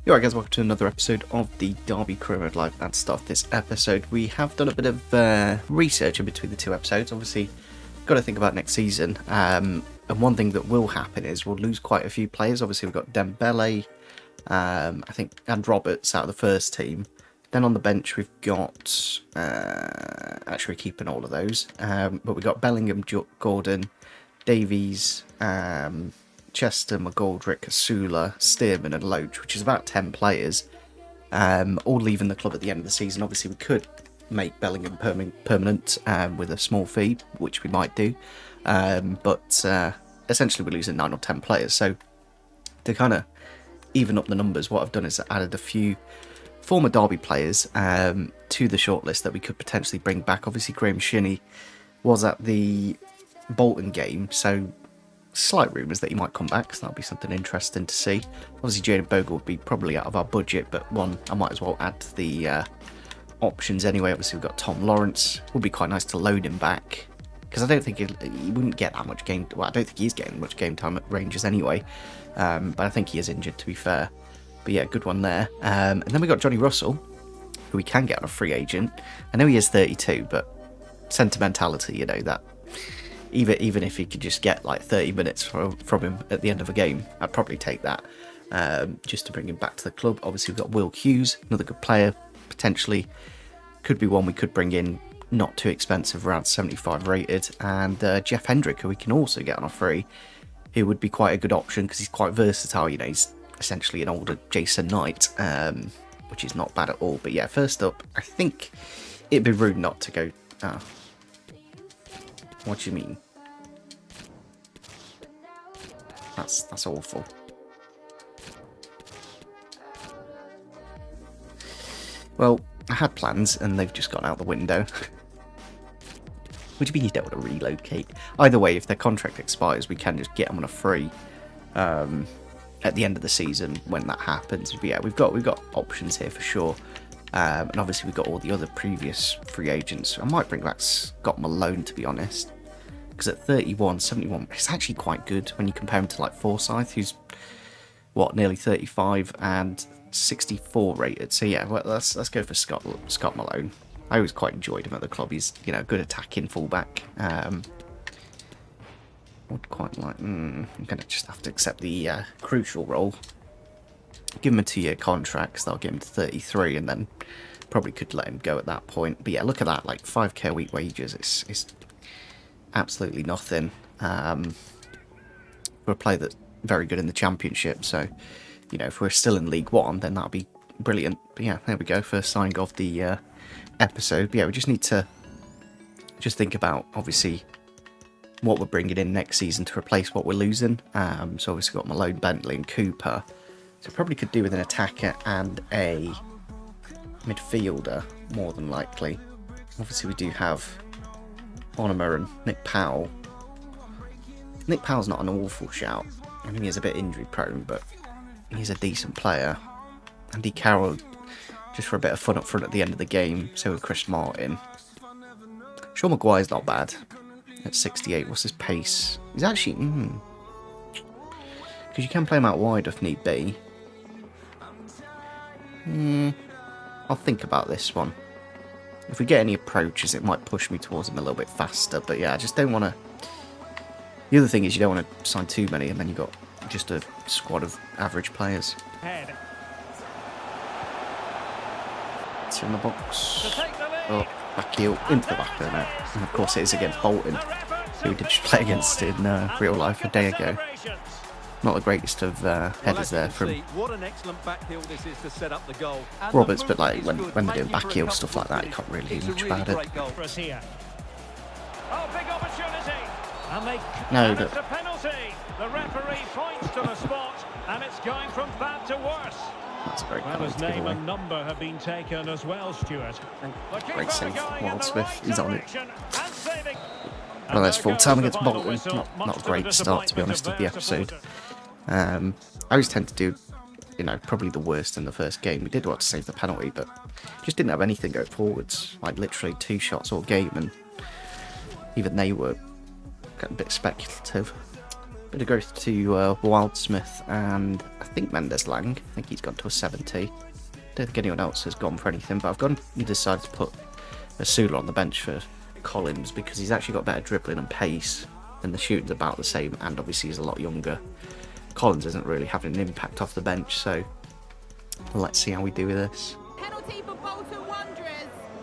Alright guys, welcome to another episode of the Derby Career Mode Live. And to start this episode, we have done a bit of research in between the two episodes. Obviously, got to think about next season. And one thing that will happen is we'll lose quite a few players. Obviously, we've got Dembele, I think, and Roberts out of the first team. Then on the bench, we've got, actually we're keeping all of those. But we've got Bellingham, Gordon, Davies, Chester, McGoldrick, Asula, Stearman and Loach, which is about 10 players, all leaving the club at the end of the season. Obviously, we could make Bellingham permanent with a small fee, which we might do, but essentially we're losing 9 or 10 players. So to kind of even up the numbers, what I've done is added a few former Derby players to the shortlist that we could potentially bring back. Obviously, Graham Shinney was at the Bolton game, so slight rumours that he might come back, so that'll be something interesting to see. Obviously, Jaden Bogle would be probably out of our budget, but one I might as well add to the options anyway. Obviously, we've got Tom Lawrence. Would be quite nice to load him back, because I don't think he wouldn't get that much game. Well, I don't think he's getting much game time at Rangers anyway, but I think he is injured, to be fair. But yeah, good one there. And then we got Johnny Russell, who we can get on a free agent. I know he is 32, but sentimentality, you know, that even if he could just get like 30 minutes from him at the end of a game, I'd probably take that, just to bring him back to the club. Obviously, we've got Will Hughes, another good player, potentially. Could be one we could bring in, not too expensive, around 75 rated. And Jeff Hendrick, who we can also get on a free, who would be quite a good option because he's quite versatile. You know, he's essentially an older Jason Knight, which is not bad at all. But yeah, first up, I think it'd be rude not to go... What do you mean? That's awful. Well, I had plans and they've just gone out the window. What do you mean you don't want to relocate? Either way, if their contract expires, we can just get them on a free at the end of the season when that happens. But yeah, we've got options here for sure. And obviously we've got all the other previous free agents. I might bring back Scott Malone, to be honest, because at 31, 71, it's actually quite good when you compare him to like Forsyth, who's what, nearly 35 and 64 rated. So yeah, well, let's go for Scott Malone. I always quite enjoyed him at the club. He's, you know, good attacking fullback. Would quite like. I'm gonna just have to accept the crucial role. Give him a 2-year contract, so that'll get him to 33, and then probably could let him go at that point. But yeah, look at that, like 5k a week wages. It's absolutely nothing for a player that's very good in the Championship. So, you know, if we're still in League One, then that'd be brilliant. But yeah, there we go, first signing of the episode. But yeah, we just need to just think about, obviously, what we're bringing in next season to replace what we're losing. So obviously got Malone, Bentley and Cooper. So probably could do with an attacker and a midfielder, more than likely. Obviously we do have Onoma and Nick Powell. Nick Powell's not an awful shout. I mean, he's a bit injury prone, but he's a decent player. Andy Carroll, just for a bit of fun up front at the end of the game. So with Chris Martin. Sean Maguire's not bad. At 68, what's his pace? He's actually... because you can play him out wide if need be. I'll think about this one. If we get any approaches, it might push me towards him a little bit faster. But yeah, I just don't want to... The other thing is you don't want to sign too many and then you've got just a squad of average players. It's in the box. Oh, back heel into the back of the net. And of course it is against Bolton, who we did just play against in real life a day ago. Not the greatest of headers there from Roberts, but like when they're doing back heel stuff like that, you can't really do much about it. No, but... The referee points to the spot, and it's going from bad to worse. That's a great well, his name and number have been taken as well, Stuart. Great save, Wildsmith, he's on it. Well, that's full time against Bolton. Not a great start, to be honest, of the episode. I always tend to do, you know, probably the worst in the first game. We did want to save the penalty, but just didn't have anything go forwards. Like literally 2 shots all game, and even they were a bit speculative. Bit of growth to Wildsmith and I think Mendes Lang. I think he's gone to a 70. Don't think anyone else has gone for anything, but I've gone and decided to put Asula on the bench for Collins because he's actually got better dribbling and pace, and the shooting's about the same, and obviously he's a lot younger. Collins isn't really having an impact off the bench, so let's see how we do with this. Penalty for Volta Wanderers.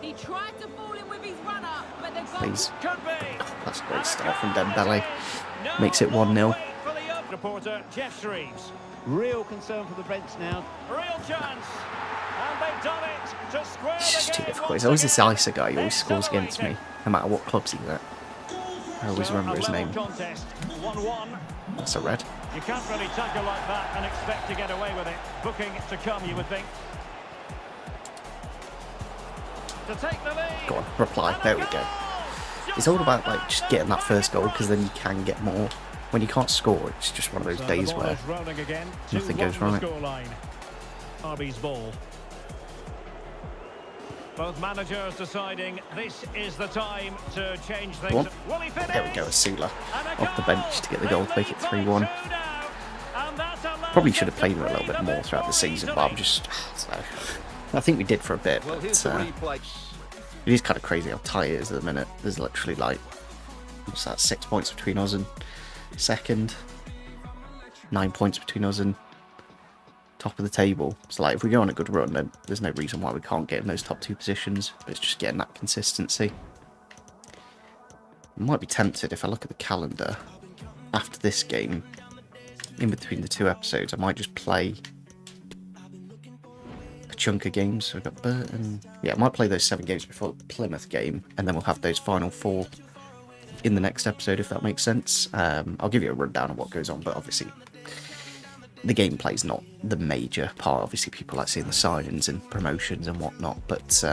He tried to fall in with his runner, but the goal Please. Could be. That's a great start from Dembele. Makes it 1-0. Reporter Jeff Shreves. Real concern for the Reds now. Real chance. And they've done it to square It's just the too game difficult. once There's always this again. Isa guy who always scores against me, no matter what clubs he's at. I always So, remember a his level name. Contest, 1-1. That's a red. You can't really tackle like that and expect to get away with it. Booking to come, you would think. To take the lead. Go on, reply. There we go. It's all about like just getting that first goal because then you can get more. When you can't score, it's just one of those days where nothing goes right. RB's ball. Both managers deciding this is the time to change things. Go on. Will he finish? There we go, Asula And a off the goal. bench to get the goal to make it They 3-1. lead by 2 now. And that's allowed Probably should have played him a them to little bit lead more them throughout the season, but I'm just. So, I think we did for a bit, Well, but here's the replay. it is kind of crazy how tight it is at the minute. There's literally like, what's that, 6 points between us and second, 9 points between us and top of the table. So like, if we go on a good run, then there's no reason why we can't get in those top 2 positions, but it's just getting that consistency. I might be tempted if I look at the calendar after this game, in between the 2 episodes, I might just play a chunk of games. So we've got Burton. Yeah, I might play those 7 games before the Plymouth game, and then we'll have those final 4 in the next episode, if that makes sense. I'll give you a rundown of what goes on, but obviously the gameplay's not the major part. Obviously people like seeing the signings and promotions and whatnot, but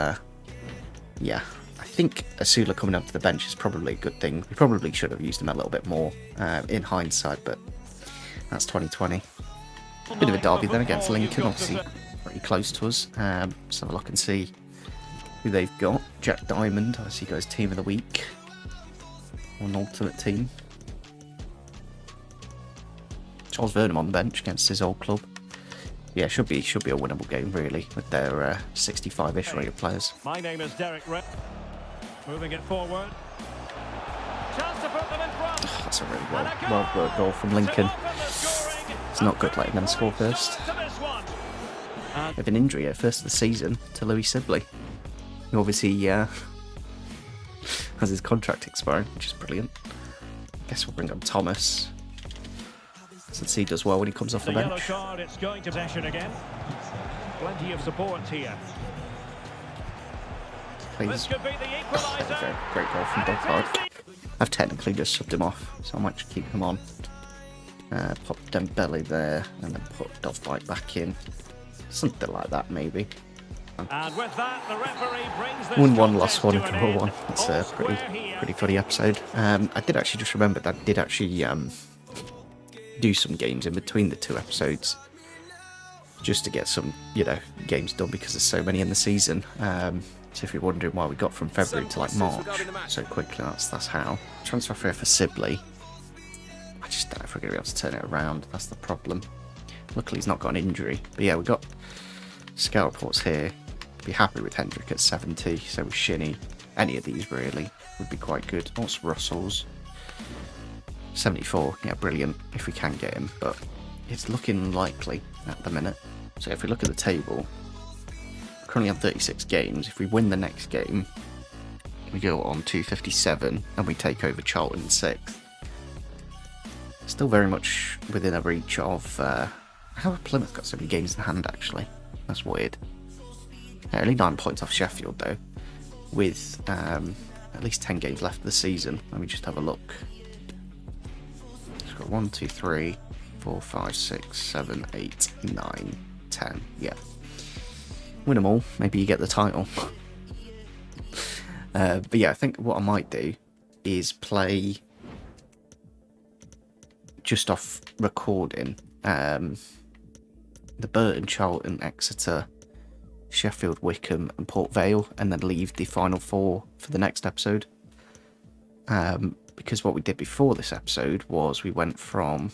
yeah, I think Asula coming up to the bench is probably a good thing. We probably should have used him a little bit more in hindsight, but that's 2020. Bit of a derby then against Lincoln, obviously pretty close to us. Let's have a look and see who they've got. Jack Diamond, I see, got his team of the week, or an ultimate team. Charles Vernon on the bench against his old club. Yeah, should be a winnable game really, with their 65-ish rated players. My name is Derek Red. Moving it forward. Chance to put them in front. That's a really well worked goal from Lincoln. It's not good letting them score first. They have an injury here, first of the season, to Louis Sibley, who obviously has his contract expiring, which is brilliant. I guess we'll bring up Thomas, since he does well when he comes off the yellow bench. card, it's going to possession again. Plenty of support here. Please. This could be the equaliser. Okay, great goal from Dogcard. I've technically just subbed him off, so I might just keep him on. Pop Dembele there, and then put Dovbite back in. Something like that, maybe. And with that, the referee brings this Won 1, contest lost 1, to and an draw end. 1. That's All a square here. pretty funny episode. I did actually just remember that I did actually do some games in between the 2 episodes, just to get some, games done, because there's so many in the season. So if you're wondering why we got from February to like March so quickly, that's how. Transfer fair for Sibley. I just don't know if we're going to be able to turn it around. That's the problem. Luckily he's not got an injury. But yeah, we've got scout reports here. Be happy with Hendrick at 70. So with Shinny, any of these really would be quite good. What's Russell's? 74. Yeah, brilliant if we can get him. But it's looking unlikely at the minute. So if we look at the table, currently on 36 games. If we win the next game, we go on to 57 and we take over Charlton in 6th. Still very much within a reach of... how have Plymouth got so many games in hand, actually? That's weird. Yeah, only 9 points off Sheffield, though, with at least 10 games left of the season. Let me just have a look. It's got 1, 2, 3, 4, 5, 6, 7, 8, 9, 10. Yeah. Win them all. Maybe you get the title. But yeah, I think what I might do is play... just off recording the Burton, Charlton, Exeter, Sheffield, Wickham and Port Vale, and then leave the final 4 for the next episode. because what we did before this episode was we went from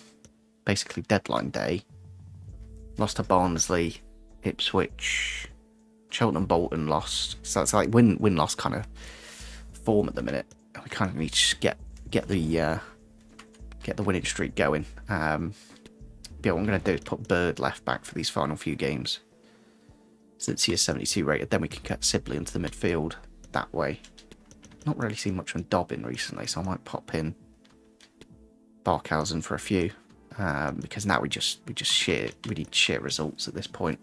basically deadline day, lost to Barnsley, Ipswich, Cheltenham, Bolton lost. So it's like win-loss kind of form at the minute. And we kind of need to get the winning streak going. Yeah, what I'm going to do is put Bird left back for these final few games, since he is 72 rated. Then we can cut Sibley into the midfield that way. Not really seen much on Dobbin recently, so I might pop in Barkhausen for a few, because now we need sheer results at this point,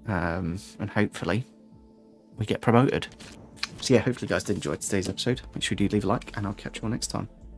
and hopefully we get promoted. So yeah, hopefully you guys did enjoy today's episode. Make sure you do leave a like, and I'll catch you all next time.